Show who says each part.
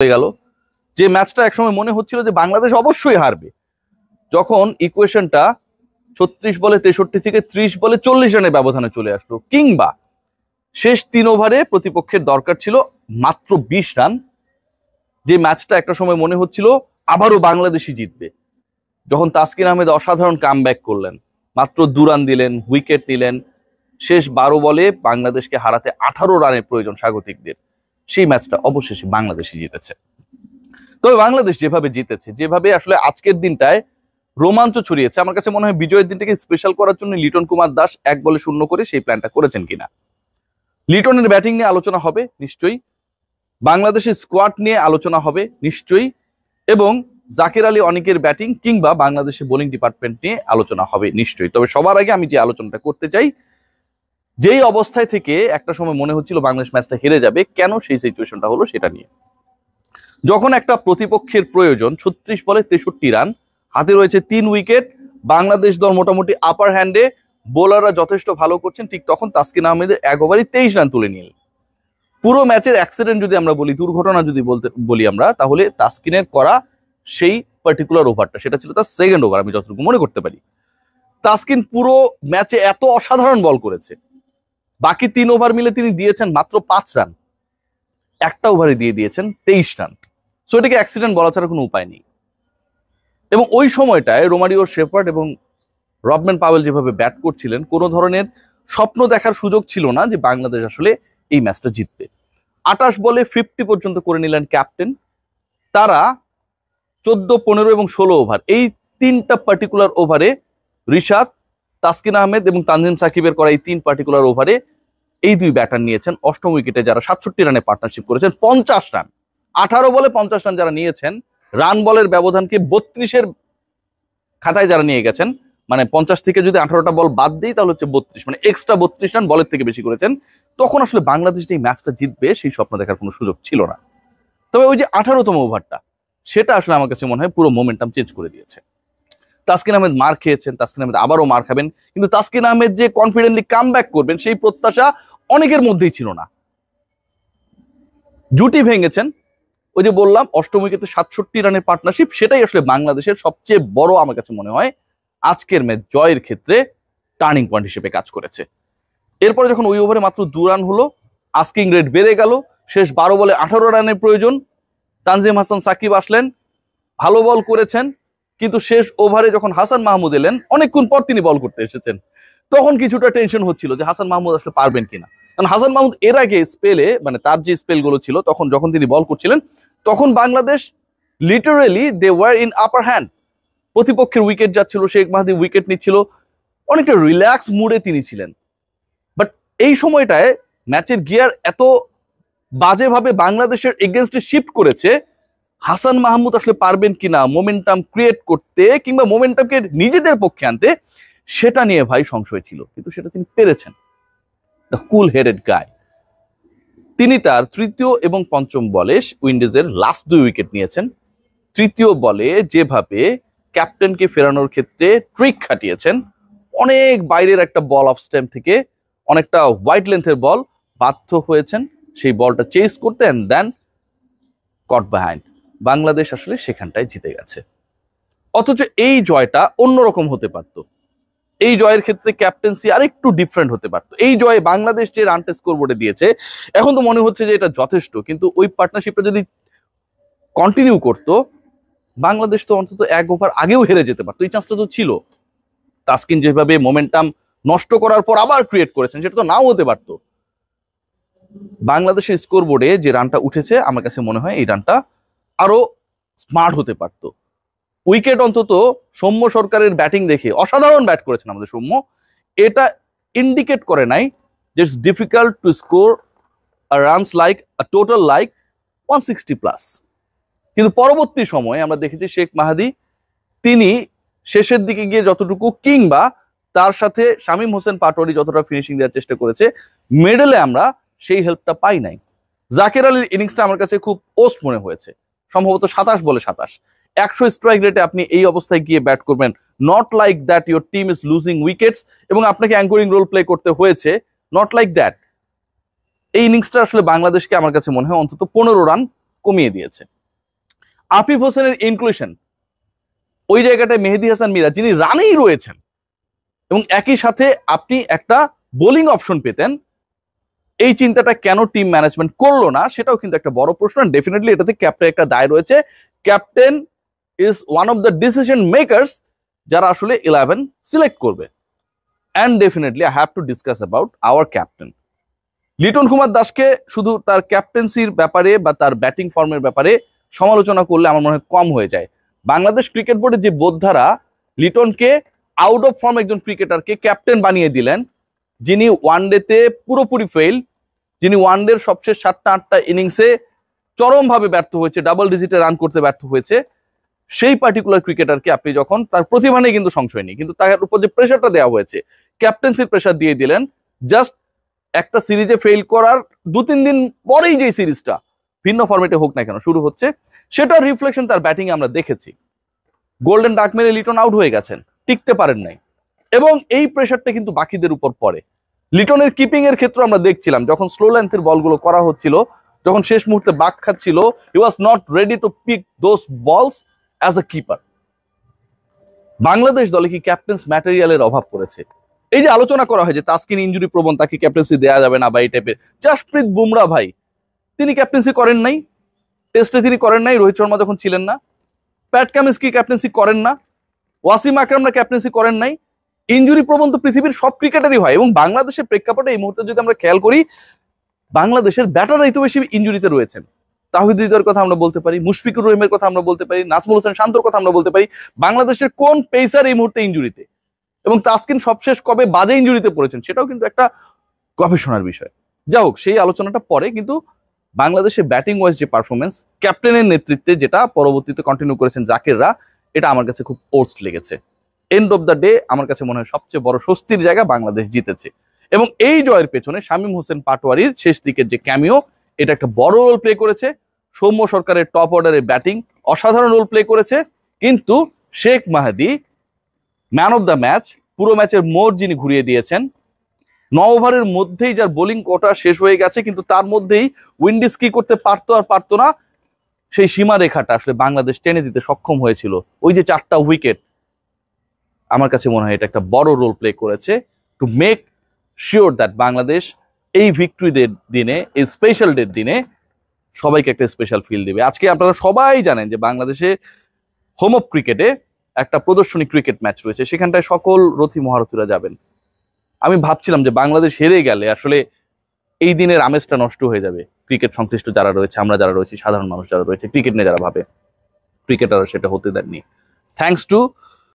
Speaker 1: হয়ে গেল, যে ম্যাচটা একসময় মনে হচ্ছিল যে বাংলাদেশ অবশ্যই হারবে, যখন ইকুয়েশনটা 36 বলে 63 থেকে 30 বলে 40 রানের ব্যবধানে চলে আসলো, কিংবা শেষ 3 ওভারে প্রতিপক্ষের দরকার ছিল মাত্র 20 রান, যে ম্যাচটা একটা সময় মনে হচ্ছিল আবারও বাংলাদেশই জিতবে, যখন তাসকিন আহমেদ অসাধারণ কামব্যাক করলেন, মাত্র 2 রান দিলেন, উইকেট নিলেন, শেষ 12 বলে বাংলাদেশকে হারাতে 18 রানের প্রয়োজন স্বাগতিকদের, সেই ম্যাচটা অবশেষে বাংলাদেশই জিতেছে। তবে বাংলাদেশ যেভাবে জিতেছে, যেভাবে আসলে আজকের দিনটায় রোমাঞ্চ ছড়িয়েছে, আমার কাছে মনে হয় বিজয়ের দিনটাকে স্পেশাল করার জন্য লিটন কুমার দাস 1 বলে 0 করে সেই প্ল্যানটা করেছেন কিনা। লিটনের ব্যাটিং নিয়ে আলোচনা হবে নিশ্চয়ই, বাংলাদেশের স্কোয়াড নিয়ে আলোচনা হবে নিশ্চয়ই, এবং জাকির আলী অনিকের ব্যাটিং কিংবা বাংলাদেশের বোলিং ডিপার্টমেন্ট নিয়ে আলোচনা হবে নিশ্চয়ই। তবে সবার আগে আমি যে আলোচনাটা করতে চাই, যেই অবস্থায় থেকে একটা সময় মনে হচ্ছিল বাংলাদেশ ম্যাচটা হেরে যাবে, কেন সেই সিচুয়েশনটা হলো সেটা নিয়ে। যখন একটা প্রতিপক্ষের প্রয়োজন 36 বলে 63 রান, হাতে রয়েছে 3 উইকেট, বাংলাদেশ দল মোটামুটি আপার হ্যান্ডে, বোলাররা যথেষ্ট ভালো করছেন, ঠিক তখন তাসকিন আহমেদের 1 ওভারে 23 রান তুলে নিল। পুরো ম্যাচের অ্যাক্সিডেন্ট যদি আমরা বলি, দুর্ঘটনা যদি বলি আমরা, তাহলে তাসকিনের করা সেই পার্টিকুলার ওভারটা, সেটা ছিল তার সেকেন্ড ওভার, আমি যতটুকু মনে করতে পারি। তাসকিন পুরো ম্যাচে এত অসাধারণ বল করেছে, বাকি 3 ওভার মিলে তিনি দিয়েছেন মাত্র 5 রান, একটা ওভারে দিয়ে দিয়েছেন 23 রান। সো এটাকে অ্যাক্সিডেন্ট বলা ছাড়া কোনো উপায় নেই। এবং ওই সময়টায় রোমারিও শেফার্ড এবং রবম্যান পাওয়েল যেভাবে ব্যাট করছিলেন, কোনো ধরনের স্বপ্ন দেখার সুযোগ ছিল না যে বাংলাদেশ আসলে এই ম্যাচটা জিতবে। 28 বলে 50 পর্যন্ত করে নিলেন ক্যাপ্টেন। তারা 14, 15 এবং 16 ওভার, এই 3টা পার্টিকুলার ওভারে রিশাদ, তাসকিন আহমেদ এবং তানজিম সাকিবের করা এই 3 পার্টিকুলার ওভারে এই 2 ব্যাটার নিয়েছেন 8ম উইকেটে, যারা 67 রানে পার্টনারশিপ করেছেন 50 রান। 18 বলে 50 রান যারা নিয়েছেন, রান বলের ব্যবধানকে 32-এর খাতায় যারা নিয়ে গেছেন, মানে 50 থেকে যদি 18টা বল বাদ দিই তাহলে হচ্ছে 32, মানে এক্সট্রা 32 রান বলের থেকে বেশি করেছেন। তখন আসলে বাংলাদেশ এই ম্যাচটা জিতবে সেই স্বপ্ন দেখার কোনো সুযোগ ছিল না। তবে ওই যে 18তম ওভারটা, সেটা আসলে আমার কাছে মনে হয় পুরো মোমেন্টাম চেঞ্জ করে দিয়েছে। তাসকিন আহমেদ মার খেয়েছেন, তাসকিন আহমেদ আবারও মার খাবেন, কিন্তু তাসকিন আহমেদ যে কনফিডেন্টলি কামব্যাক করবেন সেই প্রত্যাশা অনেকের মধ্যেই ছিল না। জুটি ভেঙেছেন, ওই যে বললাম 8ম উইকেটে 67 রানের পার্টনারশিপ, সেটাই আসলে বাংলাদেশের সবচেয়ে বড়, আমার কাছে মনে হয় আজকের ম্যাচ জয়ের ক্ষেত্রে টার্নিং পয়েন্ট হিসেবে কাজ করেছে। এরপরে যখন ওই ওভারে মাত্র 2 রান হলো, আস্কিং রেট বেড়ে গেল, শেষ 12 বলে 18 রানের প্রয়োজন, তানজিম হাসান সাকিব আসলেন, ভালো বল করেছেন, কিন্তু শেষ ওভারে যখন হাসান মাহমুদ এলেন, অনেকক্ষণ পর তিনি বল করতে এসেছেন, তখন কিছুটা টেনশন হচ্ছিল যে হাসান মাহমুদ আসলে পারবেন কিনা। কারণ হাসান মাহমুদ এর আগে স্পেলে, মানে তার যে স্পেলগুলো ছিল তখন যখন তিনি বল করছিলেন, তখন Bangladesh literally they were in upper hand. প্রতিপক্ষের উইকেট যাচ্ছিল, শেখ মাহাদি উইকেট নিচ্ছিল, অনেকটা রিল্যাক্স মুডে তিনি ছিলেন। বাট এই সময়টায় ম্যাচের গিয়ার এত বাজেভাবে বাংলাদেশের এগেনস্টে শিফট করেছে, হাসান মাহমুদ আসলে পারবেন কিনা মোমেন্টাম ক্রিয়েট করতে কিংবা মোমেন্টামকে নিজেদের পক্ষে আনতে, সেটা নিয়ে ভাই সংশয় ছিল, কিন্তু সেটা তিনি পেরেছেন। দ্য কুল হেডেড গাই, তিনি তার 3য় এবং 5ম বলে উইন্ডিজের লাস্ট 2 উইকেট নিয়েছেন। 3য় বলে যেভাবে ক্যাপ্টেনকে ফেরানোর ক্ষেত্রে ট্রিক খাটিয়েছেন, অনেক বাইরের একটা বল অফ স্ট্যাম্প থেকে, অনেকটা ওয়াইড লেন্থের বল, বাধ্য হয়েছেন সেই বলটা চেস করতে, and then caught behind. Bangladesh আসলে সেখানটায় জিতে গেছে। অথচ এই জয়টা অন্যরকম হতে পারত, এই জয়ের ক্ষেত্রে ক্যাপ্টেন্সি আরেকটু ডিফারেন্ট হতে পারতো। এই জয়ে বাংলাদেশ যে রানটা স্কোরবোর্ডে দিয়েছে, এখন তো মনে হচ্ছে যে এটা যথেষ্ট, কিন্তু ওই পার্টনারশিপটা যদি কন্টিনিউ করতো, বাংলাদেশ তো অন্তত 1 ওভার আগেও হেরে যেতে পারতো, এই চান্সটা তো ছিল। তাসকিন যেভাবে মোমেন্টাম নষ্ট করার পর আবার ক্রিয়েট করেছেন, সেটা তো নাও হতে পারতো। বাংলাদেশের স্কোরবোর্ডে যে রানটা উঠেছে, আমার কাছে মনে হয় এই রানটা আরো স্মার্ট হতে পারতো। উইকেট অন্তত সৌম্য সরকারের ব্যাটিং দেখে, অসাধারণ ব্যাট করেছেন আমাদের সৌম্য, এটা ইন্ডিকেট করে নাই যে it's difficult to score runs like total like 160+। কিন্তু পরবর্তী সময়ে আমরা দেখেছি শেখ মাহাদি, তিনি শেষের দিকে গিয়ে যতটুকু, কিংবা তার সাথে শামীম হোসেন পাটোয়ারি যতটা ফিনিশিং দেওয়ার চেষ্টা করেছে, মেডেলে আমরা সেই হেল্পটা পাই নাই। জাকির আলীর ইনিংসটা আমার কাছে খুব পোস্ট মনে হয়েছে, সম্ভবত 27 বলে 27, 100 স্ট্রাইক রেটে আপনি এই অবস্থায় গিয়ে ব্যাট করবেন, not like that your team is losing wickets, এবং আপনাকে অ্যাঙ্করিং রোল প্লে করতে হয়েছে, নট লাইক দ্যাট। এই ইনিংসটা আসলে বাংলাদেশকে আমার কাছে মনে হয় অন্তত 15 রান কমিয়ে দিয়েছে। আফিফ হোসেনের ইনক্লুশন, ওই জায়গাটায় মেহেদী হাসান মিরাজ যিনি রানেই রয়েছেন এবং একই সাথে আপনি একটা বোলিং অপশন পেতেন, এই চিন্তাটা কেন টিম ম্যানেজমেন্ট করলো না সেটাও কিন্তু একটা বড় প্রশ্ন। ডেফিনেটলি এটাতে ক্যাপ্টেন একটা দায় রয়েছে। Captain is one of the decision makers যারা আসলে 11 সিলেক্ট করবে। And definitely I have to discuss about our captain Liton Kumar দাসকে। শুধু তার ক্যাপ্টেন্সির ব্যাপারে বা তার ব্যাটিং ফর্মের ব্যাপারে সমালোচনা করলে আমার মনে হয় কম হয়ে যায়। বাংলাদেশ ক্রিকেট বোর্ডের যে বোদ্ধারা লিটনকে আউট অফ ফর্ম একজন ক্রিকেটারকে ক্যাপ্টেন বানিয়ে দিলেন, যিনি ওয়ানডেতে পুরোপুরি ফেল, যিনি ওয়ানডের সবশেষ 7টা-8টা ইনিংসে চরমভাবে ব্যর্থ হয়েছে, ডাবল ডিজিটে রান করতে ব্যর্থ হয়েছে, সেই পার্টিকুলার ক্রিকেটারকে আপনি যখন তার প্রতিভা নেই কিন্তু সংশয় নেই, কিন্তু তার উপর যে প্রেশারটা দেওয়া হয়েছে, ক্যাপ্টেন্সির প্রেশার দিয়ে দিলেন, জাস্ট একটা সিরিজে ফেল করার 2-3 দিন পরেই যে সিরিজটা ভিন্ন ফরম্যাটে হোক না কেন শুরু হচ্ছে, সেটার রিফ্লেকশন তার ব্যাটিং এ আমরা দেখেছি। গোল্ডেন ডাক মেরে লিটন আউট হয়ে গেছেন, টিকতে পারেন নাই, এবং এই প্রেশারটা কিন্তু বাকিদের উপর পড়ে। লিটনের কিপিং এর ক্ষেত্রে আমরা দেখছিলাম যখন স্লো লেন্থের বলগুলো করা হচ্ছিল, যখন শেষ মুহূর্তে বাক খাচ্ছিল, he was not ready to pick those balls as a keeper. Bangladesh দলে কি ক্যাপ্টেন্স ম্যাটেরিয়ালের অভাব পড়েছে? এই যে আলোচনা করা হয় যে তাসকিন ইনজুরি প্রবণ, তাকে ক্যাপ্টেন্সি দেওয়া যাবে না বা এই টাইপের, জাসপ্রীত বুমরা ভাই তিনি ক্যাপ্টেন্সি করেন নাই, টেস্টে তিনি করেন নাই রোহিত শর্মা যখন ছিলেন না, প্যাট কামিন্স কি ক্যাপ্টেন্সি করেন না, ওয়াসিম আকরামরা ক্যাপ্টেন্সি করেন নাই। ইনজুরি প্রবণ তো পৃথিবীর সব ক্রিকেটারই হয়, এবং বাংলাদেশের প্রেক্ষাপটে এই মুহূর্তে যদি আমরা খেয়াল করি, বাংলাদেশের ব্যাটাররাই তো বেশি ইনজুরিতে রয়েছেন। তাহিদ হৃদয়ের কথা আমরা বলতে পারি, মুশফিকুর রহিমের কথা আমরা বলতে পারি, নাজমুল হোসেন শান্তর কথা আমরা বলতে পারি। বাংলাদেশের কোন পেসার এই মুহূর্তে ইনজুরিতে, এবং তাসকিন সবশেষ কবে বাজে ইনজুরিতে পড়েছেন সেটাও কিন্তু একটা গবেষণার বিষয়। যা হোক, সেই আলোচনাটা পরে, কিন্তু বাংলাদেশের ব্যাটিং ওয়াইজ যে পারফরমেন্স ক্যাপ্টেনের নেতৃত্বে যেটা পরবর্তীতে কন্টিনিউ করেছেন জাকিররা, এটা আমার কাছে খুব ওর্স লেগেছে। এন্ড অফ দ্য ডে আমার কাছে মনে হয় সবচেয়ে বড় স্বস্তির জায়গা বাংলাদেশ জিতেছে, এবং এই জয়ের পেছনে শামীম হোসেন পাটোয়ারির শেষ দিকের যে ক্যামিও, এটা একটা বড় রোল প্লে করেছে। সৌম্য সরকারের টপ অর্ডারের ব্যাটিং অসাধারণ রোল প্লে করেছে, কিন্তু শেখ মাহাদি ম্যান অফ দ্য ম্যাচ, পুরো ম্যাচের মোড় যিনি ঘুরিয়ে দিয়েছেন। 9 ওভারের মধ্যেই যার বোলিং কোটা শেষ হয়ে গেছে, কিন্তু তার মধ্যেই উইন্ডিজ কি করতে পারতো আর পারতো না, সেই সীমারেখাটা আসলে বাংলাদেশ টেনে দিতে সক্ষম হয়েছিল। ওই যে 4টা উইকেট, আমার কাছে মনে হয় এটা একটা বড় রোল প্লে করেছে to make sure that Bangladesh এই ভিক্টরিদের দিনে, এই স্পেশাল ডের দিনে সবাইকে একটা স্পেশাল ফিল দিবে। আজকে আপনারা সবাই জানেন যে বাংলাদেশে হোম অফ ক্রিকেটে একটা প্রদর্শনী ক্রিকেট ম্যাচ রয়েছে, সেখানটায় সকল রথী মহারথীরা যাবেন। আমি ভাবছিলাম যে বাংলাদেশ হেরে গেলে আসলে এই দিনের আমেজটা নষ্ট হয়ে যাবে। ক্রিকেট সংশ্লিষ্ট যারা রয়েছে, আমরা যারা রয়েছি, সাধারণ মানুষ যারা রয়েছে, ক্রিকেট নিয়ে যারা ভাবে, ক্রিকেটাররা সেটা হতে দেননি। Thanks to